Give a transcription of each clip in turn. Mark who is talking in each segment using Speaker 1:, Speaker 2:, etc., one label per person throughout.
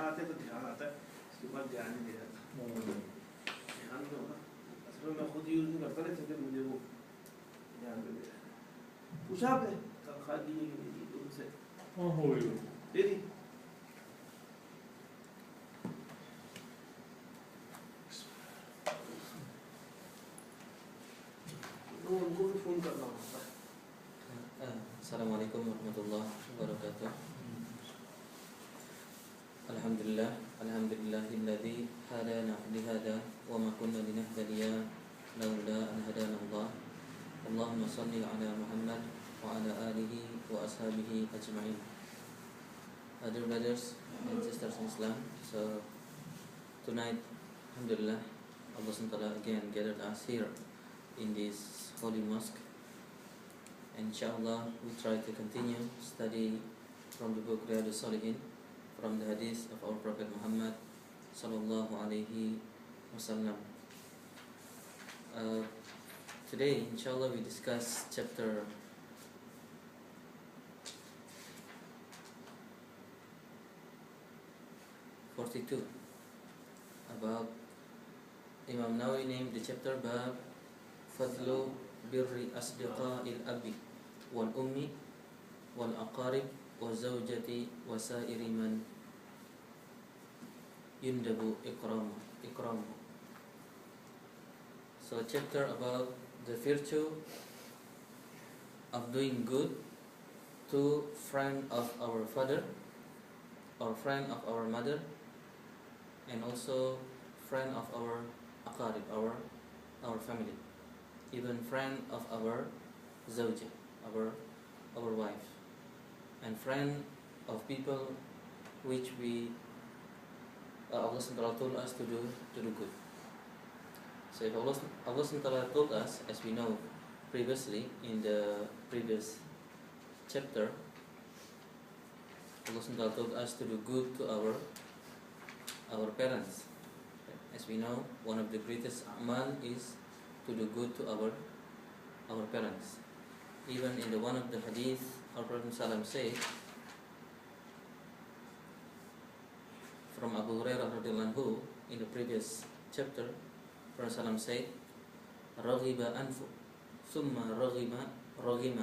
Speaker 1: आते तो ध्यान आता है, उसके बाद ध्यान नहीं दे जाता। ध्यान तो होगा, असल में मैं खुद यूज़ नहीं करता ना, इसलिए मुझे वो ध्यान में दे रहा है। पूछा आपने खा दी उनसे?
Speaker 2: हाँ हो गई
Speaker 1: दे दी। उनको भी फ़ोन करना होता है।
Speaker 3: Assalamualaikum warahmatullahi wabarakatuh. Alhamdulillah, alhamdulillahilladzi hadana lihada wa ma kunna linahtadiya laula an hadana Allah. Allahumma salli ala Muhammad wa ala alihi wa ashabihi ajma'in. Dear brothers and sisters in Islam, so tonight, alhamdulillah, Allah SWT again gathered us here in this holy mosque. Inshallah, we try to continue study from the book Riyadh Saliheen, from the hadith of our Prophet Muhammad sallallahu alaihi wasallam. Today, inshallah, we discuss chapter 42. About Imam Nawawi named the chapter Bab Fadlu Birri Asdiqa'il Abi wal Ummi wal Aqarib wa Zawjati wa Sa'iri man Yundabu Ikramu. So a chapter about the virtue of doing good to friend of our father or friend of our mother, and also friend of our aqarib, our family, even friend of our zawja, our wife, and friend of people which we Allah SWT told us to do good. So if Allah SWT told us, as we know previously in the previous chapter, Allah SWT told us to do good to our parents. As we know, one of the greatest amal is to do good to our parents. Even in the one of the hadith, our Prophet ﷺ said from Abu Hurairah radhiyallahu anhu in the previous chapter, Prophet ﷺ said, "Raghiba anfu, thumma raghima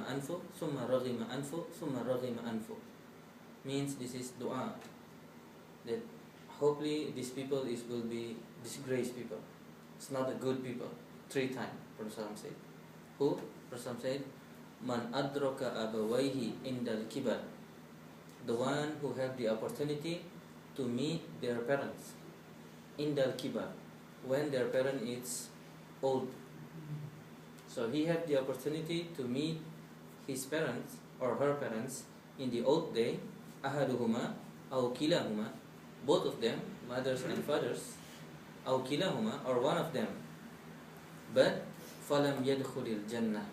Speaker 3: anfu, thumma raghima anfu, thumma raghima anfu." Means this is dua that hopefully these people will be disgraced people. It's not a good people. 3 times, Prophet ﷺ said. Who? Prophet ﷺ said, "Man adraka abawayhi indal kibar." The one who have the opportunity to meet their parents indal kibar, when their parent is old. So he had the opportunity to meet his parents or her parents in the old day, ahaduhuma aw kilahuma, both of them, mothers and fathers, aw kilahuma, or one of them, but falam yadkhulil jannah,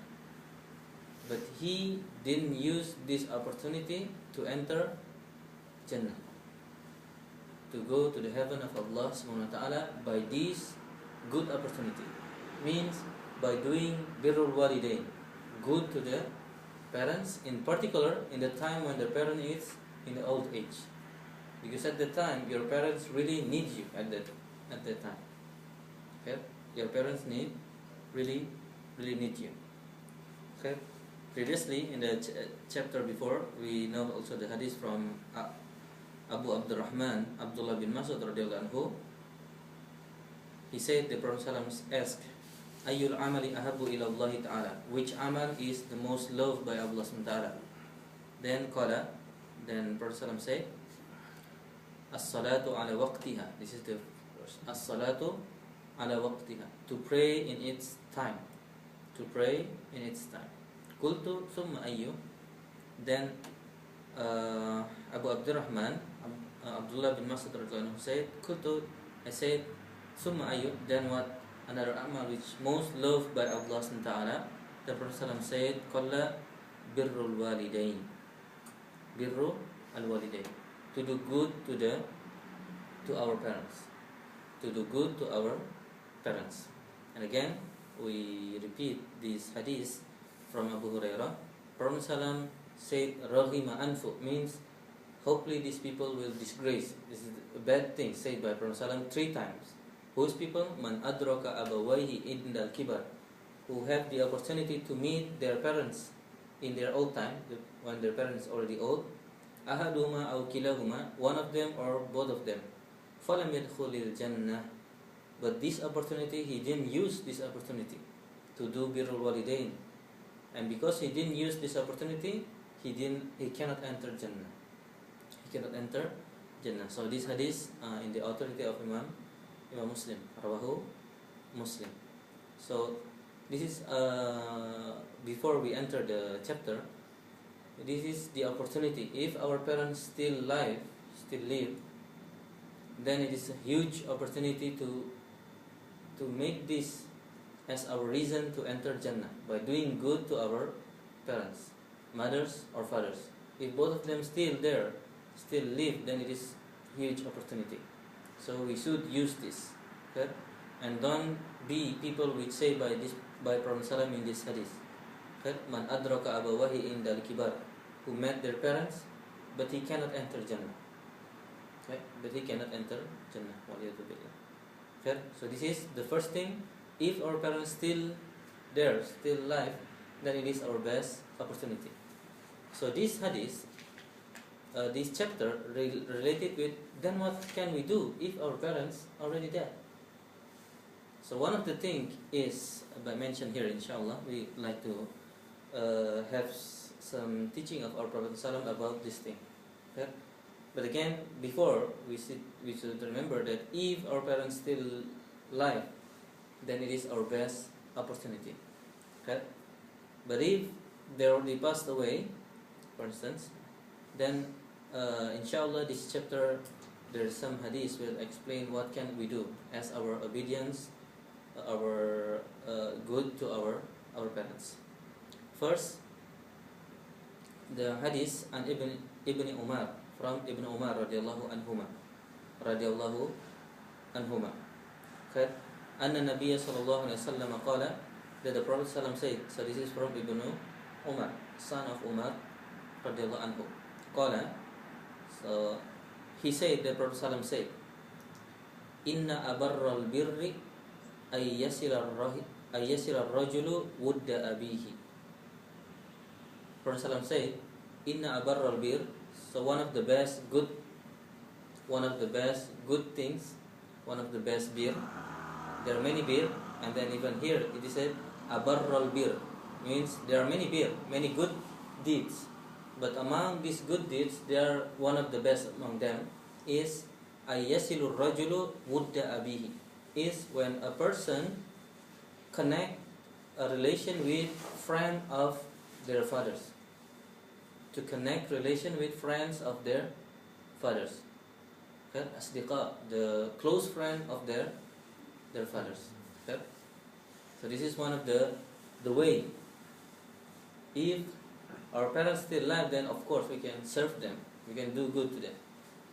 Speaker 3: but he didn't use this opportunity to enter Jannah, to go to the heaven of Allah subhanahu wa ta'ala by this good opportunity. Means by doing birrul walidain, good to the parents, in particular in the time when the parent is in the old age, because at the time your parents really need you at that time. Okay, your parents really need you. Okay, previously in the chapter before, we know also the hadith from Abu Abdurrahman Abdullah bin Mas'ud radhiyallahu anhu. He said the Prophet ﷺ asked, "Ayyul amali ahabbu ila Allah ta'ala?" Which amal is the most loved by Allah subhanahu wa ta'ala? Then Prophet ﷺ said, "As-salatu ala waqtiha." This is the verse. As-salatu ala waqtiha. To pray in its time. To pray in its time. Qultu thumma ayyu. Then Abu Abdurrahman Abdullah bin Mas'ud radhiyallahu anhu said, "Qultu," I said, "Thumma ayyu." Then what? Another amal which most loved by Allah subhanahu wa ta'ala. The Prophet ﷺ said, "Qalla birrul walidain." Birru al-walidain. To do good to our parents. To do good to our parents. And again, we repeat this hadith from Abu Hurairah. Prophet ﷺ said, "Raghima anfu," means hopefully these people will disgrace. This is a bad thing said by Prophet ﷺ 3 times. Whose people? Man adraka abawayhi indal kibar, who have the opportunity to meet their parents in their old time, when their parents are already old. Ahaduma aw kilahuma, one of them or both of them. Falam yadkhulil jannah, but this opportunity, he didn't use this opportunity to do birrul walidain, and because he didn't use this opportunity, he cannot enter Jannah. He cannot enter Jannah. So this hadith in the authority of Imam Muslim, Rawahu Muslim. So this is before we enter the chapter. This is the opportunity. If our parents still live, then it is a huge opportunity to make this as our reason to enter Jannah by doing good to our parents, mothers or fathers. If both of them still live, then it is huge opportunity. So we should use this, okay? And don't be people which say by Prophet Sallam in this hadith, okay? Man adraka abawahi indal kibar, who met their parents, but he cannot enter Jannah. Okay? But he cannot enter Jannah. Okay? So this is the first thing. If our parents still alive, then it is our best opportunity. So this hadith, this chapter related with, then what can we do if our parents are already dead? So one of the things is, I mentioned here, inshallah, we like to have some teaching of our Prophet ﷺ about this thing. Okay? But again, before we should remember that if our parents still alive, then it is our best opportunity. Okay? But if they already passed away, for instance, then inshallah this chapter, there is some hadith will explain what can we do as our obedience, our good to our parents. First, the hadith and Ibn Umar, from Ibn Umar radiyallahu anhuma. Okay? Anna Nabiya sallallahu alaihi wasallam qala, that the Prophet sallam said, so this is from Ibn Umar, son of Umar radiyallahu anhu. Qala, so he said, the Prophet sallam said, Inna abarral birri ay yasira ar-rajulu wudda abihi. Prophet sallam said, Inna abarral bir, so one of the best good things, one of the best bir. There are many bir, and then even here it is said abarral bir, means there are many bir, many good deeds. But among these good deeds, there are one of the best among them is ayyasilu rajulu wudda abihi, is when a person connect a relation with friend of their fathers. To connect relation with friends of their fathers. Okay? Asdiqa, the close friend of their fathers. Okay? So this is one of the way. If our parents still alive, then of course we can serve them, we can do good to them.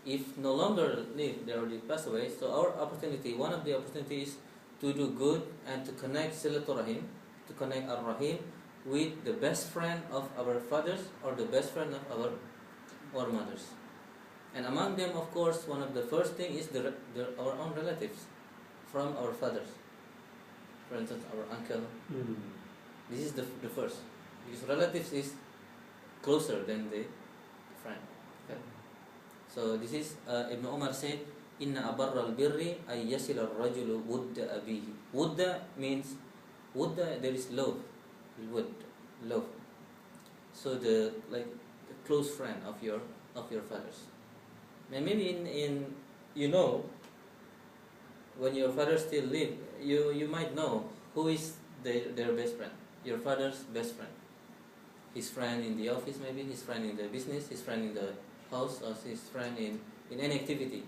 Speaker 3: If no longer live, they already passed away, so our opportunity, one of the opportunities to do good and to connect Silatul Rahim, to connect Ar-Rahim with the best friend of our fathers or the best friend of our mothers. And among them, of course, one of the first thing is our own relatives from our fathers. For instance, our uncle. This is the first. Because relatives is closer than the friend. Okay? So this is Ibn Umar said, Inna abarral birri ay yasil ar-rajulu wudda abihi. Wudda means, wudda, there is love. Love. So the close friend of your fathers. And maybe in when your fathers still live, you might know who is their best friend. Your father's best friend. His friend in the office, maybe his friend in the business, his friend in the house, or his friend in any activity.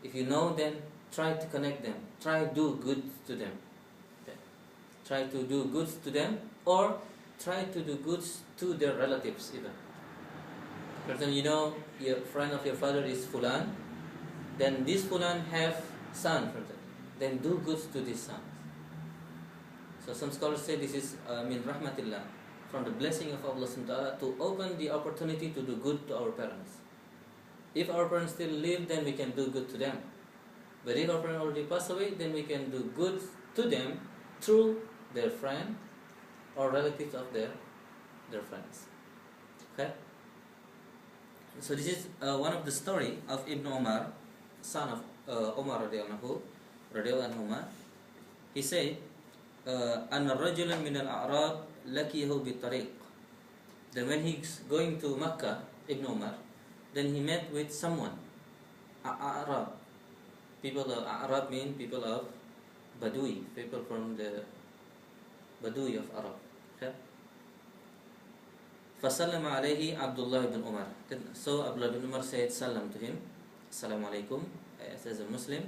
Speaker 3: If you know, then try to connect them. Try to do good to them. Okay. Try to do good to them, or try to do good to their relatives even. For example, your friend of your father is Fulan, then this Fulan have son, for example. Then do good to this son. So some scholars say this is min rahmatillah, from the blessing of Allah subhanahu wa ta'ala, to open the opportunity to do good to our parents. If our parents still live, then we can do good to them. But if our parents already passed away, then we can do good to them through their friend or relatives of their friends. Okay? So this is one of the story of Ibn Umar, son of Umar radiallahu anhu. He said, أن رجلا من الأعراب لقيه بالطريق. Then when he's going to Mecca, Ibn Umar, then he met with someone, Arab. People of Arab mean people of Badui, people from the Badui of Arab. Okay? فَسَلَّمَ عَلَيْهِ عَبْدُ اللَّهِ بن Umar. So Abdullah bin Umar said salam to him, Assalamu alaikum, as a Muslim.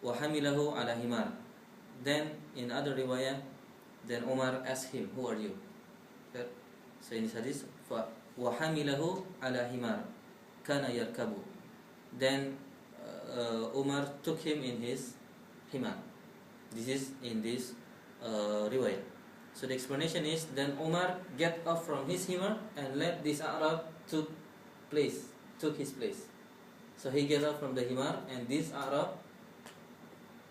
Speaker 3: وَحَمِلَهُ عَلَى himar. Then in other riwayah, then Umar asked him, who are you? Okay? So in this hadith, وَحَمِلَهُ عَلَى himar كَانَ يَرْكَبُ. Then Umar took him in his himar. This is in this riwayah. So the explanation is, then Umar get off from his himar and let this Arab took his place. So he get off from the himar and this Arab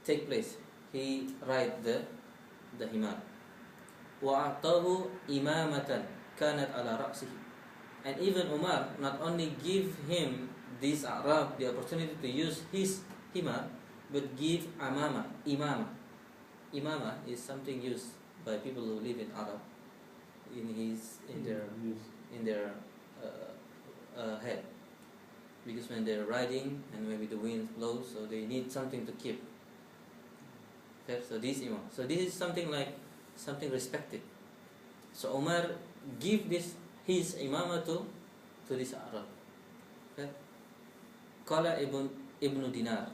Speaker 3: take place. He ride the himar. وَأَعْطَاهُ إِمَامَةً كَانَتْ عَلَى رَأْسِهِ. And even Umar not only give him, this Arab, the opportunity to use his himar, but give imama. Imama is something used by people who live in Arab in their head, because when they're riding and maybe the wind blows, so they need something to keep. Okay, so this imam. So this is something like something respected. So Umar give his imama to this Arab. Okay. Qala Ibn Dinar.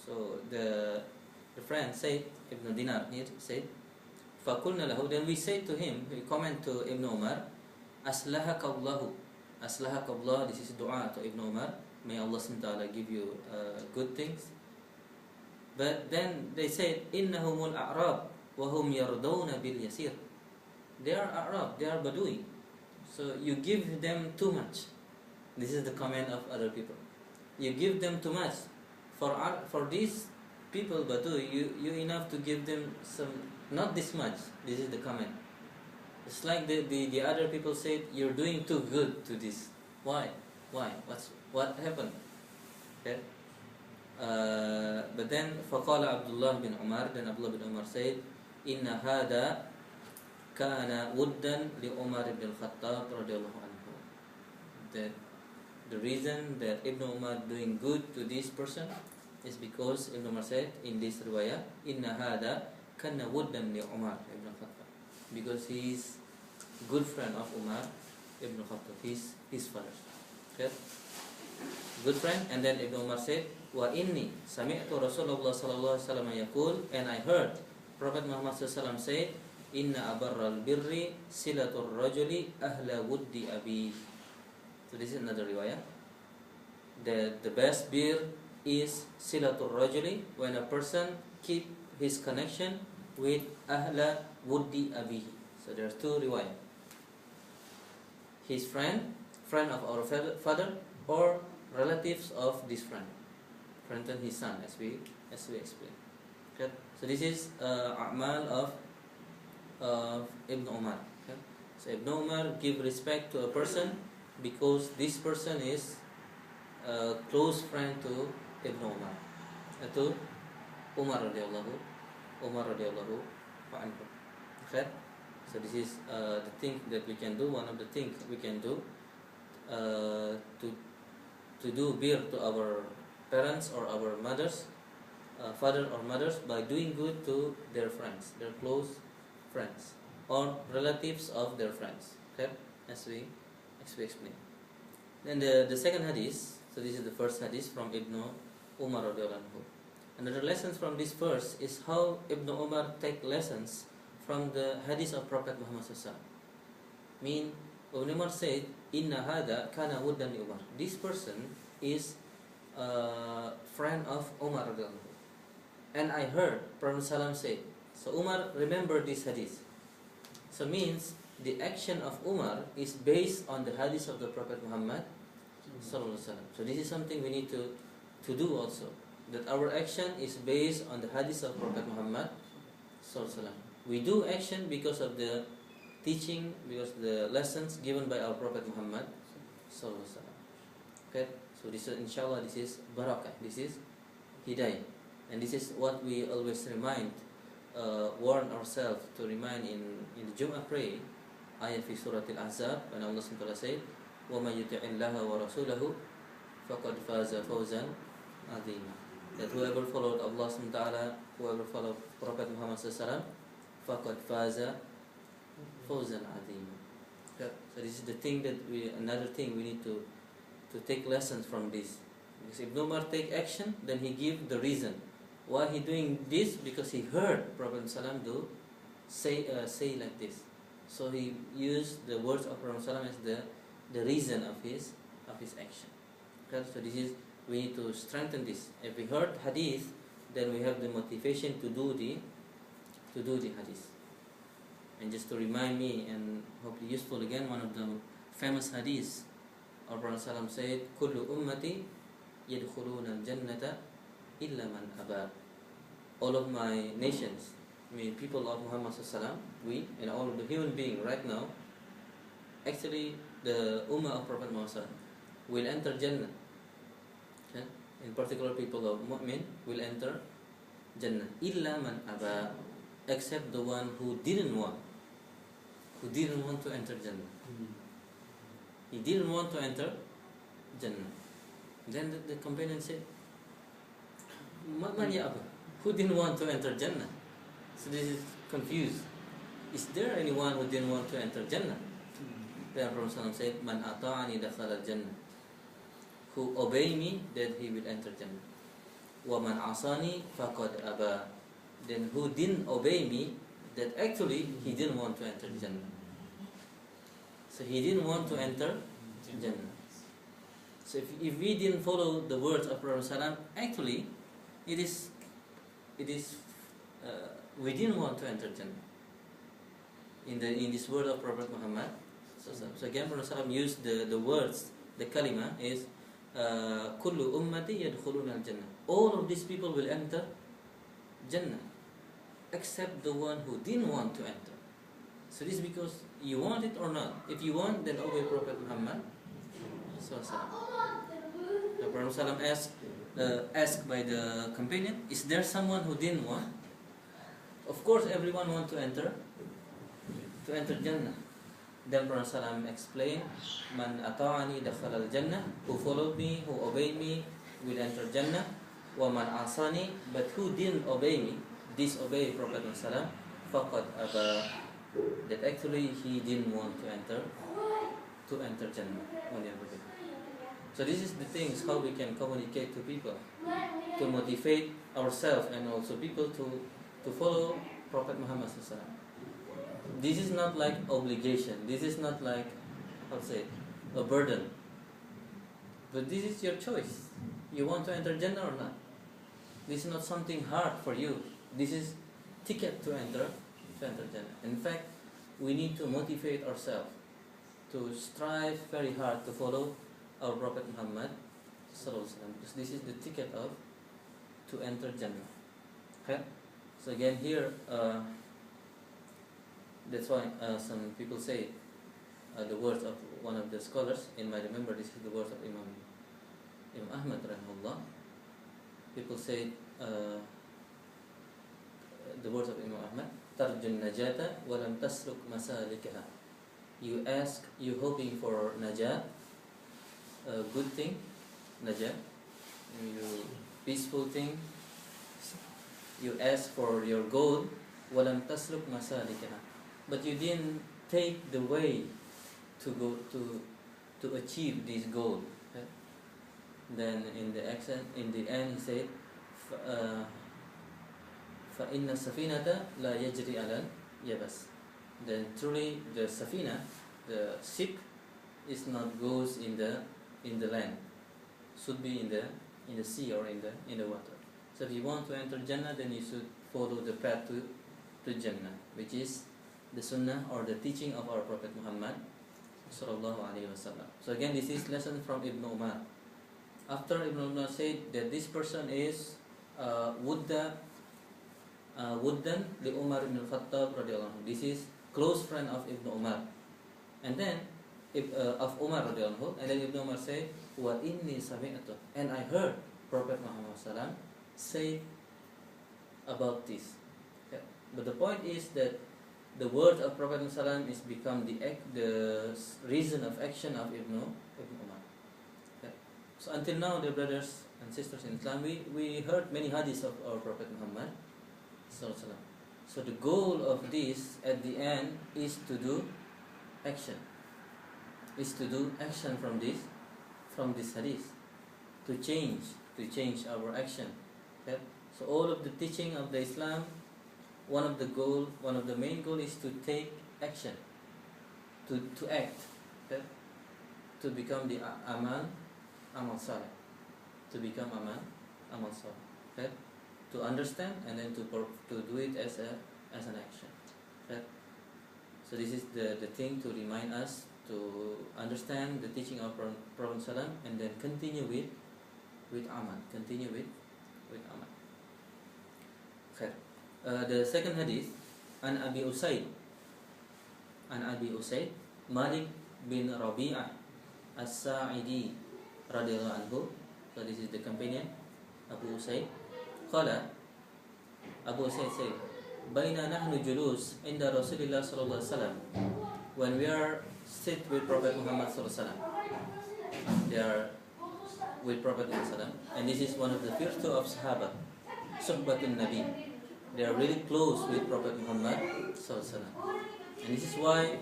Speaker 3: So the friend said, Ibn Dinar here said, فَقُلْنَا لَهُ. Then we say to him, we comment to Ibn Umar, أَسْلَحَكَ اللَّهُ. أَسْلَحَكَ اللَّهُ. This is dua to Ibn Umar. May Allah SWT give you good things. But then they said, إِنَّهُمُ الْأَعْرَابِ وَهُمْ يَرْضَوْنَ بِالْيَسِيرِ. They are Arab, they are Badui. So you give them too much. This is the comment of other people. You give them too much. For these people, Badui, you enough to give them some, not this much. This is the comment. It's like the other people said, you're doing too good to this. Why? What happened? Okay. But then فقال Abdullah bin Umar. Then Abdullah bin Umar said, إن هذا كان ودا لعمر بن الخطاب رضي الله عنه. That the reason that Ibn Umar doing good to this person is because Ibn Umar said in this riwayah, إن هذا كان ودا لعمر بن الخطاب, because he is good friend of Umar ibn Khattab, his father. Okay? Good friend. And then Ibn Umar said, وَإِنِّي سَمِعْتُ رَسُولَ اللَّهِ صَلَى اللَّهُ عَلَيْهِ وَسَلَّمَ يَقُولُ. And I heard Prophet Muhammad SAW say, إِنَّ أَبَرَّ الْبِرِّ سِلَةُ الرَّجُلِ أَهْلَ وُدِّ أَبِيهِ. So this is another riwayah. The best bir is silatul rajuli, when a person keep his connection with ahla wuddi abihi. So there are two riwayah. His friend of our father, or relatives of this friend and his son, as we explained. Okay? So this is a'mal of Ibn Umar. Okay? So Ibn Umar give respect to a person because this person is a close friend to Ibn Umar, to Umar radiallahu anhu. Okay? So this is the thing that we can do. One of the things we can do to do bir to our parents or our mothers, father or mothers, by doing good to their friends, their close friends, or relatives of their friends. Okay, as we explain. Then the second hadith. So this is the first hadith from Ibn Umar radiallahu anhu. Another lessons from this verse is how Ibn Umar take lessons from the hadith of Prophet Muhammad SAW. Mean, Ibn Umar said, Inna hada kana wuddan li Umar. This person is a friend of Umar radiallahu anhu. And I heard Prophet Sallam said. So Umar remembered this hadith. So means the action of Umar is based on the hadith of the Prophet Muhammad Sallallahu Alaihi Wasallam. So this is something we need to do also. That our action is based on the hadith of Prophet Muhammad Sallallahu Alaihi Wasallam. We do action because of the teaching, because the lessons given by our Prophet Muhammad Sallallahu Alaihi Wasallam. Okay, so this is, inshallah, this is barakah, this is hidayah, and this is what we always warn ourselves to remind in the Jum'ah prayer, ayat fi Surah Al-Ahzab, when Allah subhanahu wa ta'ala said, وَمَن يُطِعِ اللَّهَ وَرَسُولَهُ فَقَدْ فَازَ فَوْزًا عَظِيمًا. That whoever followed Allah subhanahu wa ta'ala, whoever followed Prophet Muhammad sallallahu alaihi wasallam, فَقَدْ فَازَ فَوْزًا عَظِيمًا. Okay. So this is the thing that another thing we need to take lessons from this. Because if no one take action, then he give the reason why he doing this, because he heard Prophet Sallam do say like this. So he used the words of Prophet Sallam as the reason of his action. Okay? So this is, we need to strengthen this. If we heard hadith, then we have the motivation to do the hadith. And just to remind me and hopefully useful again, one of the famous hadiths, our Prophet Sallam said, "Kullu ummati yadkhuluna al-jannata illa man aba." All of my nations, I mean people of Muhammad Sallam, we and all of the human beings right now, actually the ummah of Prophet Muhammad Sallam will enter Jannah. Okay? In particular, people of Mu'min will enter Jannah illa man aba, except the one who didn't want to enter Jannah. He didn't want to enter Jannah. Then the companion said, Man ya Aba? Who didn't want to enter Jannah? So this is confused. Is there anyone who didn't want to enter Jannah? Then Prophet said, Man ata'ani dakhala Jannah. Who obey me, then he will enter Jannah. Wa man asani faqad aba. Then who didn't obey me, that actually he didn't want to enter Jannah. So he didn't want to enter Jannah. So if we didn't follow the words of Prophet Sallam, actually it is we didn't want to enter Jannah. In this word of Prophet Muhammad. So again, Prophet Sallam used the words, the kalima is kullu ummati yadkhuluna al-jannah. All of these people will enter Jannah, except the one who didn't want to enter. So this is because you want it or not. If you want, then obey Prophet Muhammad. The Prophet asked by the companion, is there someone who didn't want? Of course, everyone want to enter Jannah. Then Prophet explained, Man ata'ani dakhala al-jannah, who followed me, who obeyed me, will enter Jannah. Wa man asani, but who didn't obey me, disobey Prophet Muhammad, faqad aba, that actually he didn't want to enter Jannah. So this is the things how we can communicate to people, to motivate ourselves and also people to follow Prophet Muhammad sallallahu alaihi wasallam. This is not like obligation. This is not like a burden. But this is your choice. You want to enter Jannah or not? This is not something hard for you. This is ticket to enter Jannah. In fact, we need to motivate ourselves to strive very hard to follow our Prophet Muhammad sallallahu alaihi wasallam, because this is the ticket to enter Jannah. Okay? So again here, that's why some people say the words of one of the scholars, and I remember this is the words of Imam Ahmad rahimahullah. People say the words of Imam Ahmad, tarjun najata wa lam tasluk masalikaha. You hoping for najat, a good thing, najat, you peaceful thing. You ask for your goal, wa lam tasluk masalikaha, but you didn't take the way to go to achieve this goal. Okay? Then in the end he said, فَإِنَّ السَّفِينَةَ لَا يَجْرِي عَلَى الْيَبَسِ. Then truly the safina, the ship, is not goes in the land. Should be in the sea or in the water. So if you want to enter Jannah, then you should follow the path to Jannah, which is the Sunnah or the teaching of our Prophet Muhammad sallallahu alaihi wasallam. So again, this is lesson from Ibn Umar. After Ibn Umar said that this person is wuddan li Umar ibn al-Khattab radhiyallahu anhu. This is close friend of Ibn Umar. And then of Umar radhiyallahu anhu. And then Ibn Umar said, wa inni sami'tu, and I heard Prophet Muhammad sallam say about this. Okay. But the point is that the word of Prophet Muhammad is become the reason of action of Ibn Umar. Okay. So until now, dear brothers and sisters in Islam, we heard many hadiths of our Prophet Muhammad. So the goal of this at the end is to do action. Is to do action from this hadith, to change our action. Okay? So all of the teaching of the Islam, one of the main goal is to take action, to act, okay? To become the amal salih, to become amal salih, okay? To understand and then to do it as an action, okay? So this is the thing to remind us to understand the teaching of Prophet Sallam and then continue with amal, amal. Okay. The second hadith, an Abi Usaid Malik bin Rabi'ah As-Sa'idi radhiyallahu anhu. So this is the companion, Abu Usaid. Qala, Abu Usaid said, Baina nahnu julus inda Rasulillah sallallahu alaihi wasallam. When we are sit with Prophet Muhammad sallallahu alaihi wasallam, they are with Prophet Muhammad, and this is one of the virtues of Sahaba, Suhbatun Nabi. They are really close with Prophet Muhammad sallallahu alaihi wasallam, and this is why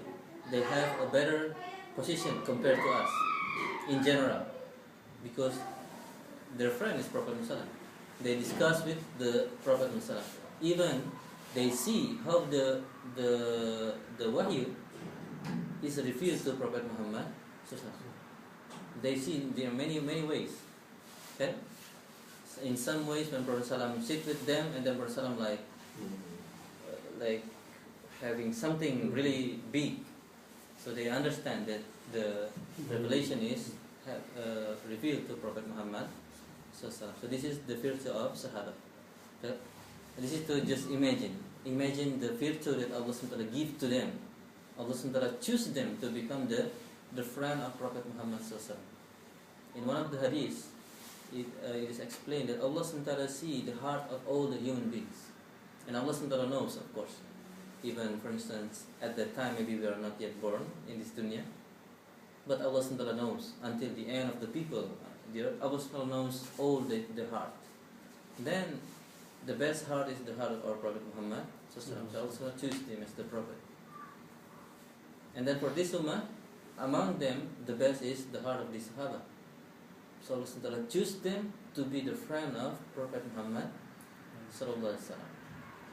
Speaker 3: they have a better position compared to us in general, because their friend is Prophet Muhammad. They discuss with the Prophet Muhammad. Even they see how the wahyu is revealed to Prophet Muhammad. They see there are many ways. Okay? In some ways, when Prophet Sallam sit with them, and then Prophet Sallam like having something really big, so they understand that the revelation is revealed to Prophet Muhammad. So this is the virtue of Sahaba. Okay? This is to just imagine the virtue that Allah SWT gives to them. Allah SWT choose them to become the friend of Prophet Muhammad SAW. In one of the hadiths, it is explained that Allah SWT sees the heart of all the human beings. And Allah SWT knows, of course. Even, for instance, at that time, maybe we are not yet born in this dunya. But Allah SWT knows until the end of the people. Allah SWT knows all the heart. Then, the best heart is the heart of our Prophet Muhammad. So Allah choose him as the Prophet. And then for this ummah, among them, the best is the heart of the Sahaba. So Allah SWT choose them to be the friend of Prophet Muhammad sallallahu alaihi wasallam.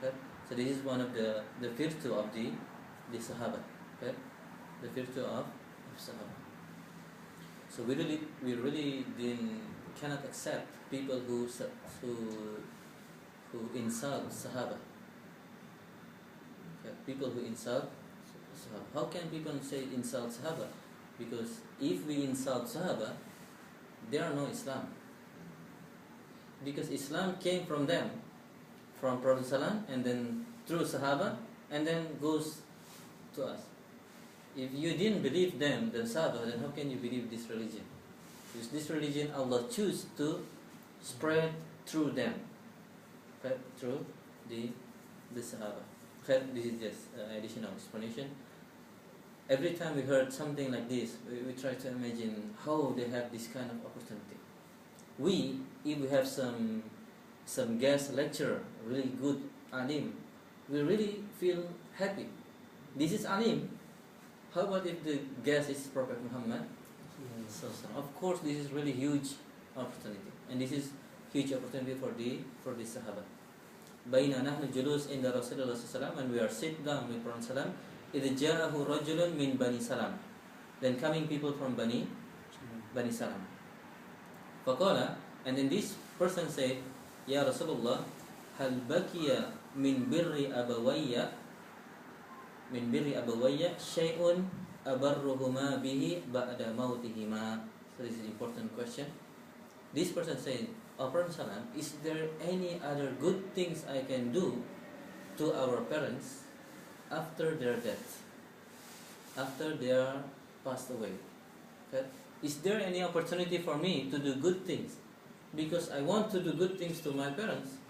Speaker 3: Okay? So this is one of the virtue of the Sahaba. Okay? The virtue of Sahaba. So we really cannot accept people who insult Sahaba. Okay? People who insult Sahaba. How can people say insult Sahaba? Because if we insult Sahaba, there are no Islam. Because Islam came from them, from Prophet Sallam, and then through Sahaba, and then goes to us. If you didn't believe them, then Sahaba, then how can you believe this religion? Because this religion Allah choose to spread through them, okay? Through the Sahaba. Okay? This is just additional explanation. Every time we heard something like this, we try to imagine how they have this kind of opportunity. If we have some guest lecturer, really good alim, we really feel happy. This is alim. How about if the guest is Prophet Muhammad? So of course, this is really huge opportunity, and this is huge opportunity for the Sahaba. Baina nahnu julus inda Rasulullah sallallahu, and we are sit down with Prophet sallallahu. إِذْ جَاءَهُ رَجُلٌ مِنْ بَنِي سَلَمٍ. Then coming people from Bani Salam. فَقَالَ, and then this person said, Ya Rasulullah, هَلْ بَكِيَ مِنْ بِرِّ أَبَوَيَّ شَيْءٌ أبرهما به بعد موتهما. So this is an important question. This person said, "O Prophet Sallam, is there any other good things I can do to our parents after their death, after they are passed away? Okay? Is there any opportunity for me to do good things? Because I want to do good things to my parents,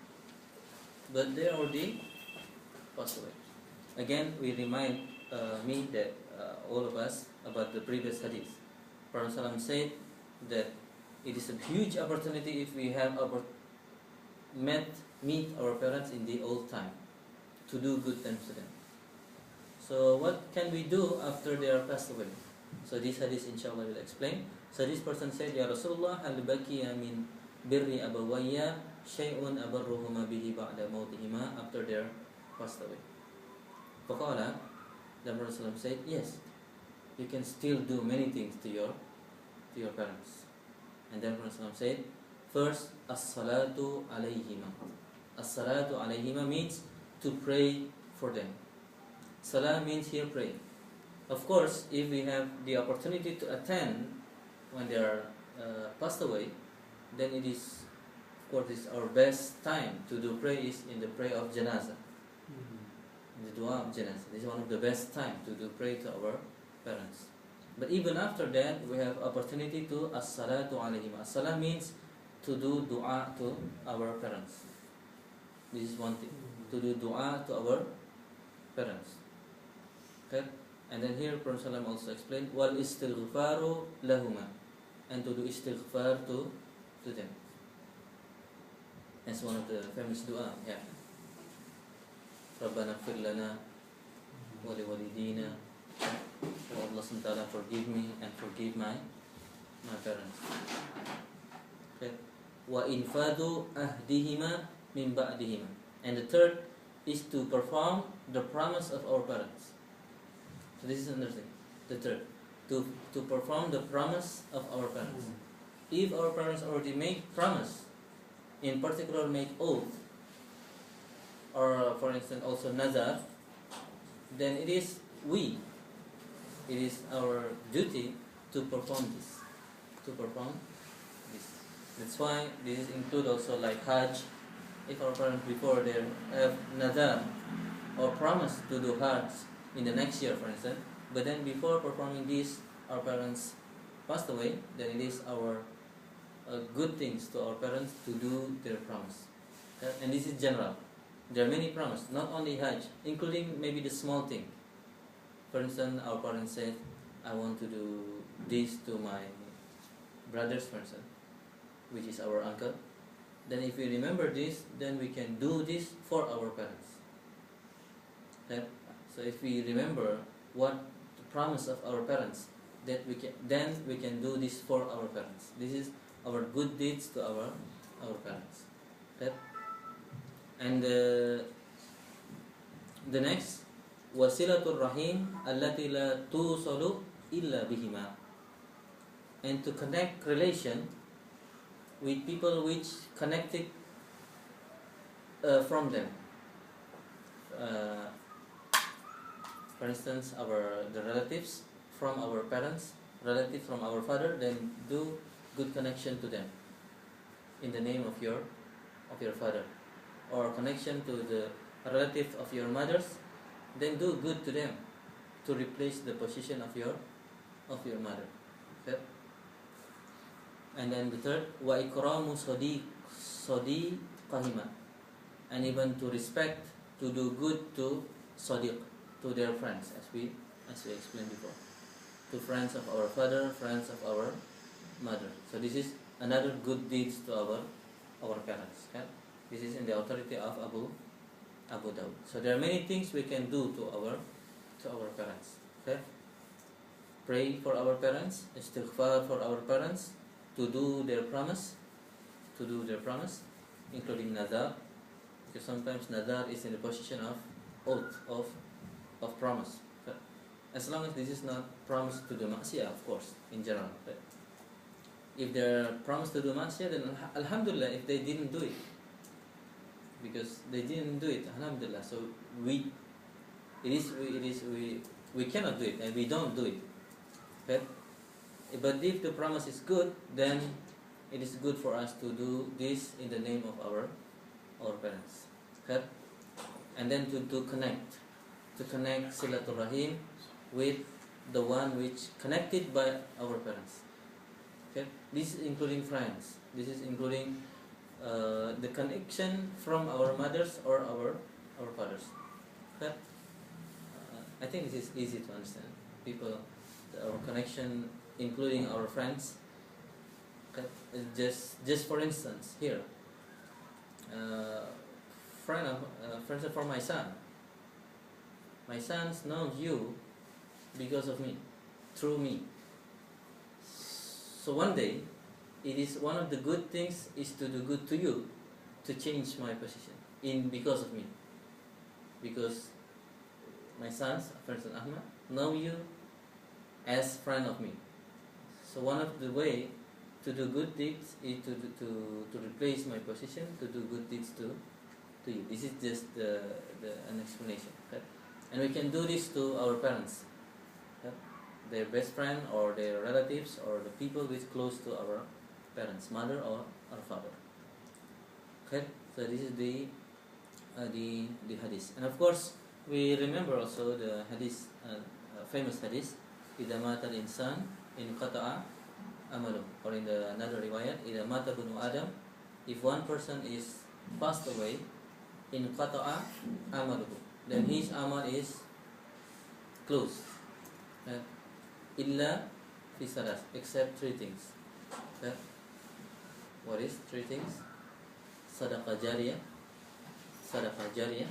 Speaker 3: but they already passed away." Again, we remind me that all of us about the previous hadith. Prophet Sallam said that it is a huge opportunity if we have meet our parents in the old time to do good things to them. So what can we do after they are passed away? So this hadith inshallah will explain. So this person said, "Ya Rasulullah, hal baqiya min birri abawayya shay'un abarruhuma bihi ba'da mautihima," after they are passed away. Faqala, the Prophet said, "Yes, you can still do many things to your parents." And then Prophet said, "First, as-salatu alayhima." As-salatu alayhima means to pray for them. Salah means here pray. Of course, if we have the opportunity to attend when they are passed away, then it is, of course, it's our best time to do pray is in the prayer of janazah. The dua of janazah. This is one of the best time to do pray to our parents. But even after that, we have opportunity to as-salatu alayhim. As-salah means to do dua to our parents. This is one thing. To do dua to our parents. Okay? And then here Prophet ﷺ also explained, wal istighfaru lahuma, and to do istighfar to them. That's one of the famous dua. Yeah. Rabbana ighfir lana wa liwalidina. Oh Allah SWT, forgive me and forgive my parents. Okay. Wa infadu ahdihima min ba'dihima. And the third is to perform the promise of our parents. So this is another thing. The third, to perform the promise of our parents. If our parents already make promise, in particular make oath, or for instance also nazar, then it is our duty to perform this. That's why this include also like Hajj. If our parents before they have nazar or promise to do Hajj in the next year, for instance, but then before performing this, our parents passed away, then it is our good things to our parents to do their promise. And this is general. There are many promises, not only Hajj, including maybe the small thing. For instance, our parents said, "I want to do this to my brothers," for instance, which is our uncle. Then if we remember this, then we can do this for our parents. Okay? So if we remember what the promise of our parents, then we can do this for our parents. This is our good deeds to our parents. Okay? And the next, wasilatul rahim allati la tusalu illa bihima, and to connect relation with people which connected from them. For instance, the relatives from our parents, relative from our father, then do good connection to them in the name of your father, or connection to the relative of your mothers, then do good to them to replace the position of your mother. Okay? And then the third, wa ikramu sadiqahima, and even to respect, to do good to sadiq, to their friends, as we explained before, to friends of our father, friends of our mother. So this is another good deeds to our parents. Okay? This is in the authority of Abu Dawud. So there are many things we can do to our parents. Okay? Pray for our parents, istighfar for our parents, to do their promise, including nadar, because sometimes nadar is in the position of oath, of promise. Okay? As long as this is not promise to do maksiyah, of course, in general. Okay? If they are promised to do maksiyah, then alhamdulillah, if they didn't do it, because they didn't do it, alhamdulillah. So we we cannot do it and we don't do it. Okay? But if the promise is good, then it is good for us to do this in the name of our parents. Okay? And then to connect Silatul Rahim with the one which connected by our parents. Okay? This is including friends. This is including the connection from our mothers or our fathers. Okay? I think this is easy to understand. People, our connection, including our friends. Okay? Just for instance, here, friends for my son. My son knows you because of me, through me. So one day, it is one of the good things is to do good to you, to change my position because of me. Because my sons, for instance Ahmad, know you as friend of me. So one of the way to do good deeds is to replace my position, to do good deeds to you. This is just an explanation. Okay? And we can do this to our parents, okay? Their best friend or their relatives or the people which close to our parents, mother or our father. Okay, so this is the hadith, and of course we remember also the hadith, famous hadith, إذا مات الإنسان انقطع عمله, or in another riwayat, إذا مات ابن آدم, if one person is passed away, انقطع عمله, then his amal is closed. Illa fi salas, except three things. Okay? What is three things? Sadaqah jariyah. Sadaqah jariyah.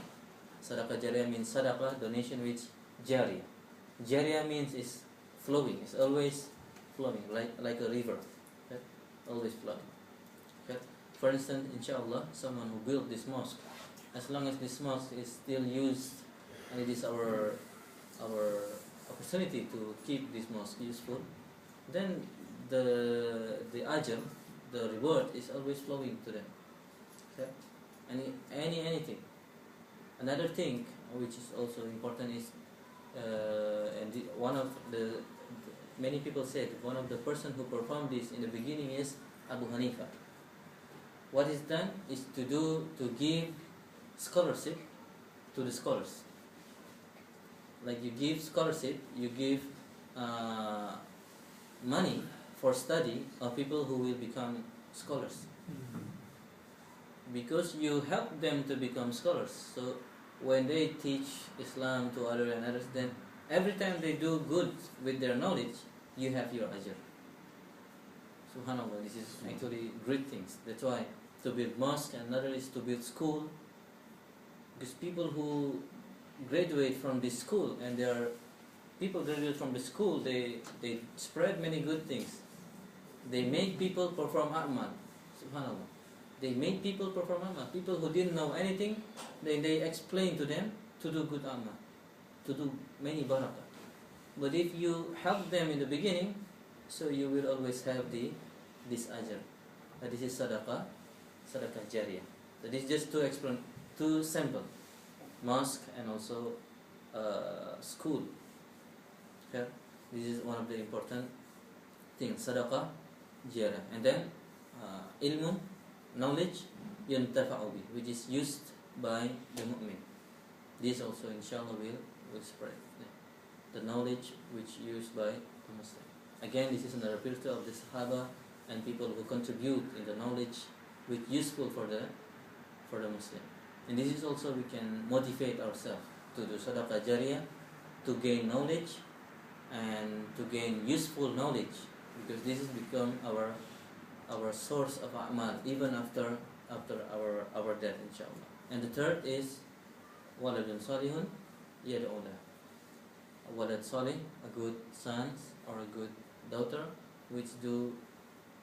Speaker 3: Sadaqah jariyah means sadaqah, donation which jariyah. Jariyah means is flowing. It's always flowing, like a river. Okay? Always flowing. Okay? For instance, inshallah, someone who built this mosque, as long as this mosque is still used, and it is our opportunity to keep this mosque useful, then the ajr, the reward, is always flowing to them. Okay? Anything. Another thing which is also important is, one of the many people said one of the person who performed this in the beginning is Abu Hanifa. What is done is to give scholarship to the scholars. Like you give scholarship, you give money for study of people who will become scholars. Because you help them to become scholars. So when they teach Islam to others and others, then every time they do good with their knowledge, you have your ajr. Subhanallah, this is actually great things. That's why to build mosque, and another is to build school. Because people who graduate from this school, and there are people graduate from the school, they spread many good things. They make people perform a'mal. Subhanallah. They make people perform a'mal. People who didn't know anything, they explain to them to do good a'mal, to do many barakah. But if you help them in the beginning, so you will always have this ajr. This is sadaqah jariyah. So this is just to explain, to sample mosque and also school. Okay? This is one of the important things, sadaqah jariyah. And then ilmun, knowledge, yuntafa'u bih, which is used by the mu'min. This also inshallah will spread. The knowledge which used by the Muslim. Again, this is another picture of the Sahaba and people who contribute in the knowledge which useful for the Muslim. And this is also we can motivate ourselves to do sadaqah jariyah, to gain knowledge and to gain useful knowledge, because this has become our source of a'mal even after our death, inshallah. And the third is waladun salihun yad'u lahu. Walad salih, a good son or a good daughter, which do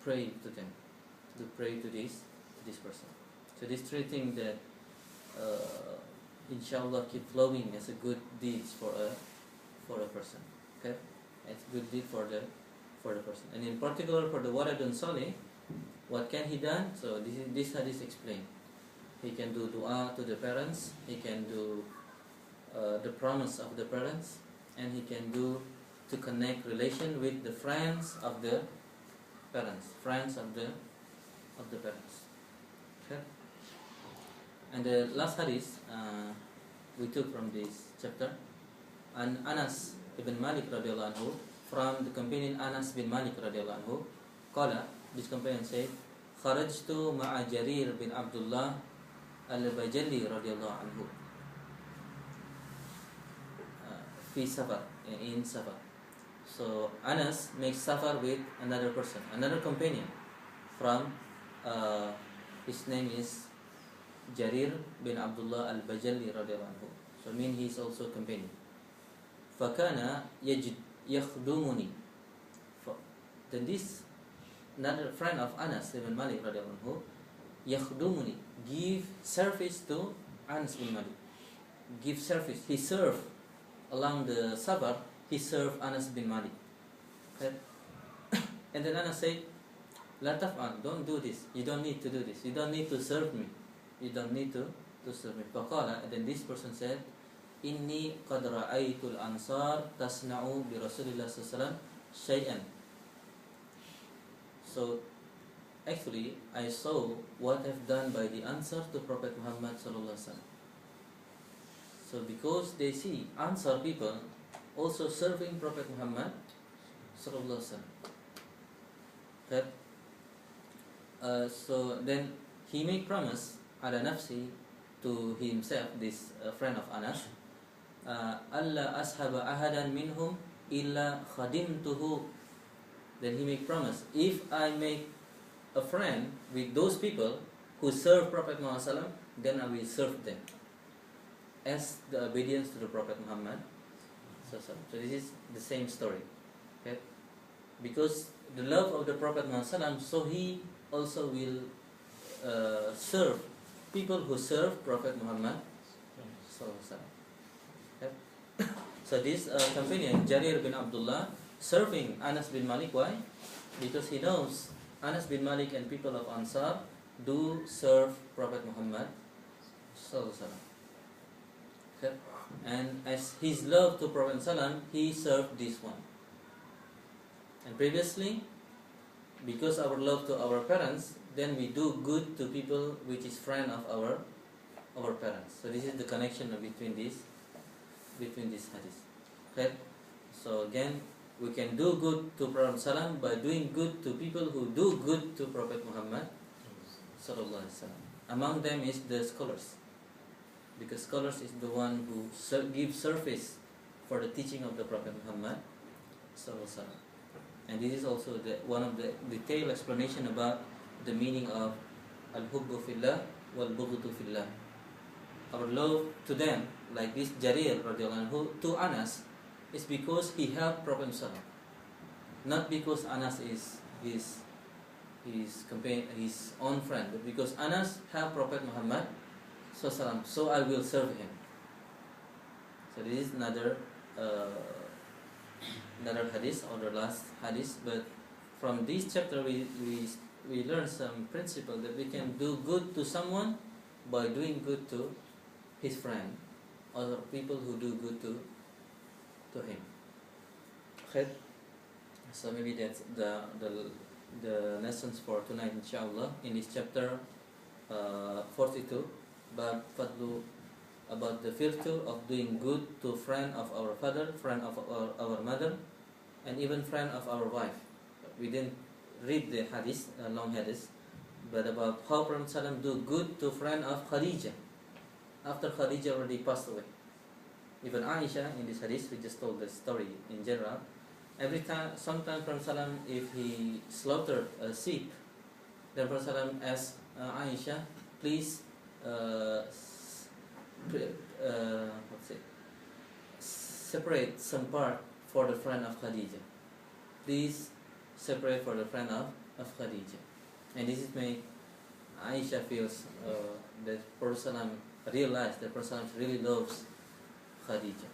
Speaker 3: pray to them, to pray to this person. So these three things that inshallah keep flowing as a good deeds for a person. Okay, it's good deed for the person, and in particular for the waladun salih, what can he done? So this hadith explained. He can do dua to the parents. He can do the promise of the parents. and he can do to connect relation with the friends of the parents, friends of the parents. Okay. And the last hadith we took from this chapter, and Anas ibn Malik radhiyallahu anhu, from the companion Anas bin Malik radhiyallahu anhu, qala, this companion said, kharajtu ma'a Jarir bin Abdullah al-Bajali radhiyallahu anhu fi safar, in safar. So Anas makes safar with another person, another companion from his name is Jarir bin Abdullah al-Bajali radhiyallahu anhu. So I mean he is also a companion. Fakana yakhdumuni. Then this another friend of Anas ibn Malik radhiyallahu anhu, yakhdumuni, give service to Anas bin Malik. Give service. He served along the safar. He served Anas bin Malik. Okay? And then Anas said, La taf'al, don't do this. You don't need to do this. You don't need to serve me. You don't need to serve me. Faqala, and then this person said, Inni qad ra'aytul ansar tasna'u bi Rasulillah sallallahu shay'an. So actually I saw what I've done by the Ansar to Prophet Muhammad sallallahu alaihi wasallam. So because they see Ansar people also serving Prophet Muhammad sallallahu alaihi wasallam. Okay. So then he made promise ala nafsi to himself, this friend of Anas, alla ashaba ahadan minhum illa khadimtuhu. Then he made promise, if I make a friend with those people who serve Prophet Muhammad sallallahu alaihi wasallam, then I will serve them as the obedience to the Prophet Muhammad. So this is the same story. Okay? Because the love of the Prophet Muhammad, so he also will serve people who serve Prophet Muhammad. Okay? So this companion Jarir bin Abdullah serving Anas bin Malik. Why? Because he knows Anas bin Malik and people of Ansar do serve Prophet Muhammad. Okay? And as his love to Prophet Sallam, he served this one. And previously, because our love to our parents, then we do good to people which is friend of our parents. So this is the connection between these hadiths. Okay? So again, we can do good to Prophet Sallam by doing good to people who do good to Prophet Muhammad sallallahu alaihi wasallam. Among them is the scholars. Because scholars is the one who give service for the teaching of the Prophet Muhammad sallallahu alaihi wasallam. And this is also one of the detailed explanation about the meaning of al-hubbu fillah wal-bughdu fillah. Our love to them, like this Jarir radhiyallahu anhu to Anas, is because he helped Prophet Muhammad, not because Anas is his own friend, but because Anas helped Prophet Muhammad, so I will serve him. So this is another hadith, or the last hadith. But from this chapter we learn some principle that we can do good to someone by doing good to his friend, or people who do good to him. Okay. So maybe that's the lessons for tonight, inshallah, in this chapter 42, about the virtue of doing good to friend of our father, friend of our mother, and even friend of our wife. We didn't read the hadith, long hadith, but about how Prophet Sallam do good to friend of Khadijah after Khadijah already passed away. Even Aisha, in this hadith, we just told the story in general. Every time, sometimes Prophet Sallam, if he slaughtered a sheep, then Prophet Sallam asked Aisha, please separate some part for the friend of Khadijah. Please separate for the friend of Khadijah. And this is made Aisha feels that Prophet Sallam realized that Prophet Sallam really loves Khadijah.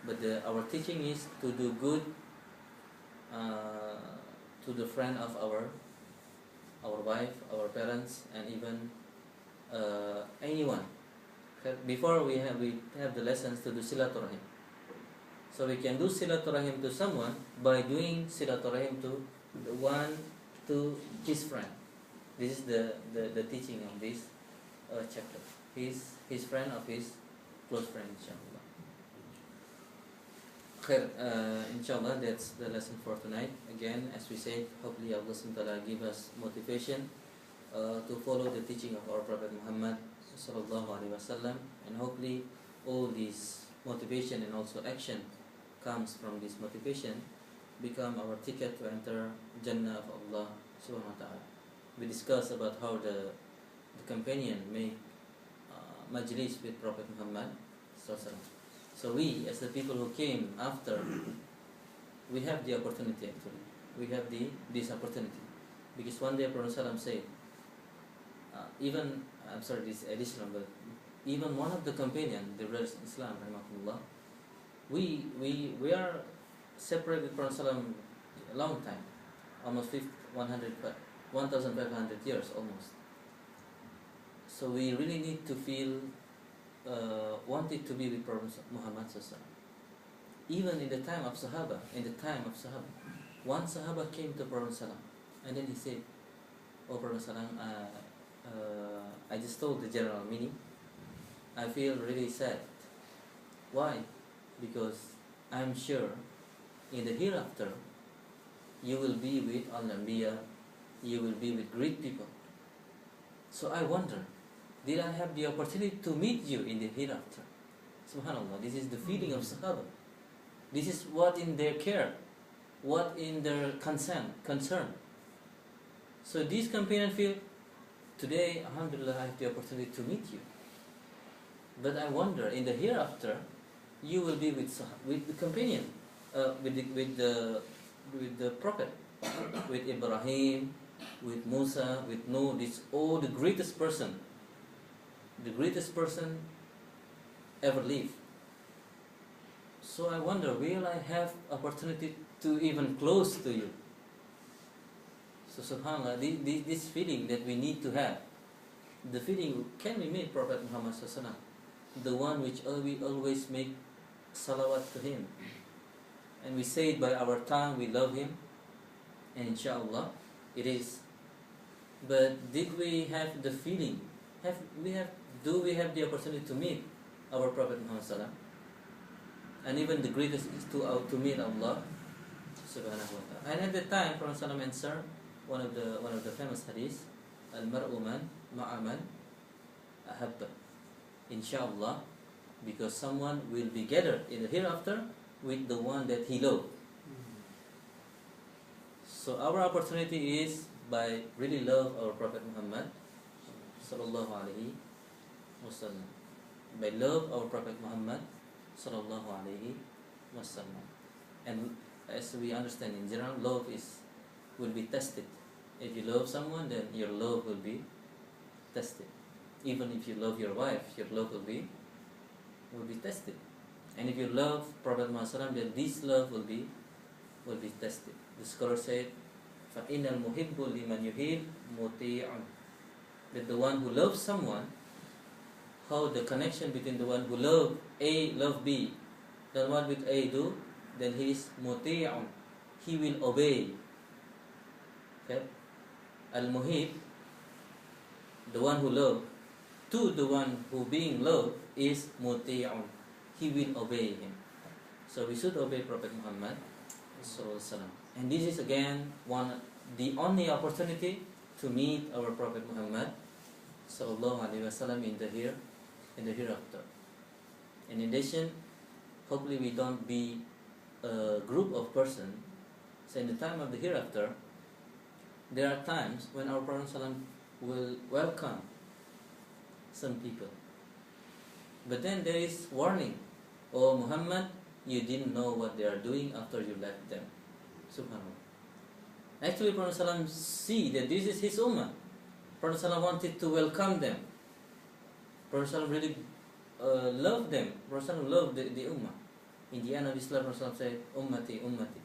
Speaker 3: But our teaching is to do good to the friend of our wife, our parents, and even anyone. Before we have the lessons to do silaturahim. So So we can do silaturahim to someone by doing silaturahim to the one to his friend. This is the teaching of this chapter. His friend of his close friend, inshallah. Khair, inshallah, that's the lesson for tonight. Again, as we said, hopefully Allah SWT give us motivation to follow the teaching of our Prophet Muhammad sallallahu alaihi wasallam, and hopefully all this motivation and also action comes from this motivation become our ticket to enter Jannah of Allah subhanahu wa ta'ala. We discussed about how the companion make majlis with Prophet Muhammad sallallahu alaihi wasallam. So we, as the people who came after, we have the opportunity actually. We have this opportunity. Because one day Prophet ﷺ said, this additional, but even one of the companions, the brothers in Islam, rahimahullah, we are separated with Prophet ﷺ a long time, almost 1,500 years almost. So we really need to feel wanted to be with Prophet Muhammad ﷺ. Even in the time of Sahaba, one Sahaba came to Prophet ﷺ, and then he said, "Oh Prophet ﷺ, I just told the general meaning. I feel really sad. Why? Because I'm sure in the hereafter you will be with Al-Anbiya, you will be with great people. So I wonder, did I have the opportunity to meet you in the hereafter?" Subhanallah, this is the feeling of Sahaba. This is what in their care, what in their concern. So these companions feel, today, alhamdulillah, I have the opportunity to meet you. But I wonder, in the hereafter, you will be with the companion, with the prophet, with Ibrahim, with Musa, with Noah, the greatest person ever lived. So I wonder, will I have opportunity to even close to you? So subhanAllah, this feeling that we need to have, the feeling, can we meet Prophet Muhammad SAW, the one which we always make salawat to him, and we say it by our tongue, we love him, and inshallah it is. But did we have the feeling? Do we have the opportunity to meet our Prophet Muhammad SAW? And even the greatest is to meet Allah subhanahu wa ta'ala. And at the time, Prophet SAW answered one of the famous hadiths, "Al-mar'u man ma'a man ahabba." Inshallah, because someone will be gathered in the hereafter with the one that he loved. So our opportunity is by really love our Prophet Muhammad sallallahu alaihi wasallam. By love our Prophet Muhammad sallallahu alaihi wasallam. And as we understand in general, love will be tested. If you love someone, then your love will be tested. Even if you love your wife, your love will be tested. And if you love Prophet Muhammad, then this love will be tested. The scholar said, فَإِنَّ الْمُحِبُّ لِمَنْ يُحِبُّ مُطِيعٌ. That the one who loves someone, how the connection between the one who love A, love B, then what will A do? Then he is muti'un. He will obey. Okay? Al-muhib, the one who love, to the one who being loved is muti'un. He will obey him. So we should obey Prophet Muhammad sallallahu alaihi wasallam. And this is again the only opportunity to meet our Prophet Muhammad sallallahu alaihi wasallam in the hereafter. In addition, hopefully we don't be a group of persons. So in the time of the hereafter, there are times when our Prophet ﷺ will welcome some people. But then there is warning. "Oh Muhammad, you didn't know what they are doing after you left them." Subhanallah. Actually, Prophet ﷺ see that this is his ummah. Prophet ﷺ wanted to welcome them. Prophet ﷺ really loved them. Prophet ﷺ loved the ummah. In the end of Islam, Prophet ﷺ said, "Ummati, ummati."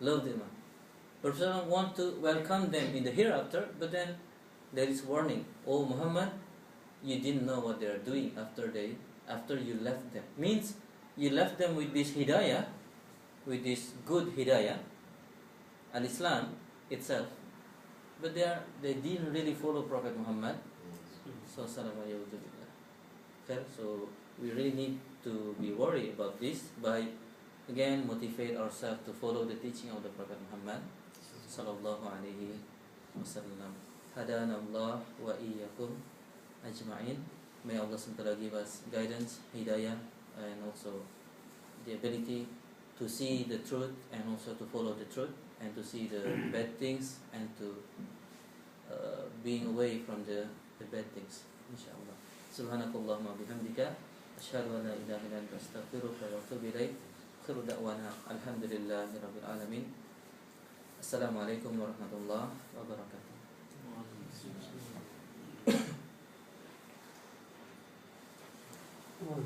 Speaker 3: Love the ummah. Prophet ﷺ want to welcome them in the hereafter, but then there is warning. "Oh Muhammad, you didn't know what they are doing after you left them." Means you left them with this hidayah, with this good hidayah and Islam itself, but they didn't really follow Prophet Muhammad. So we really need to be worried about this by again motivate ourselves to follow the teaching of the Prophet Muhammad sallallahu alaihi wasallam. Hadana Allah wa iyyakum ajma'in. May Allah SWT give us guidance, hidayah, and also the ability to see the truth and also to follow the truth, and to see the bad things and to being away from the bad things, inshallah. Subhanakallahumma bihamdika asyhadu an la ilaha illa anta astaghfiruka wa atubu ilaik. Akhiru da'wana alhamdulillahi rabbil alamin. Assalamualaikum warahmatullahi wabarakatuh.
Speaker 2: Well,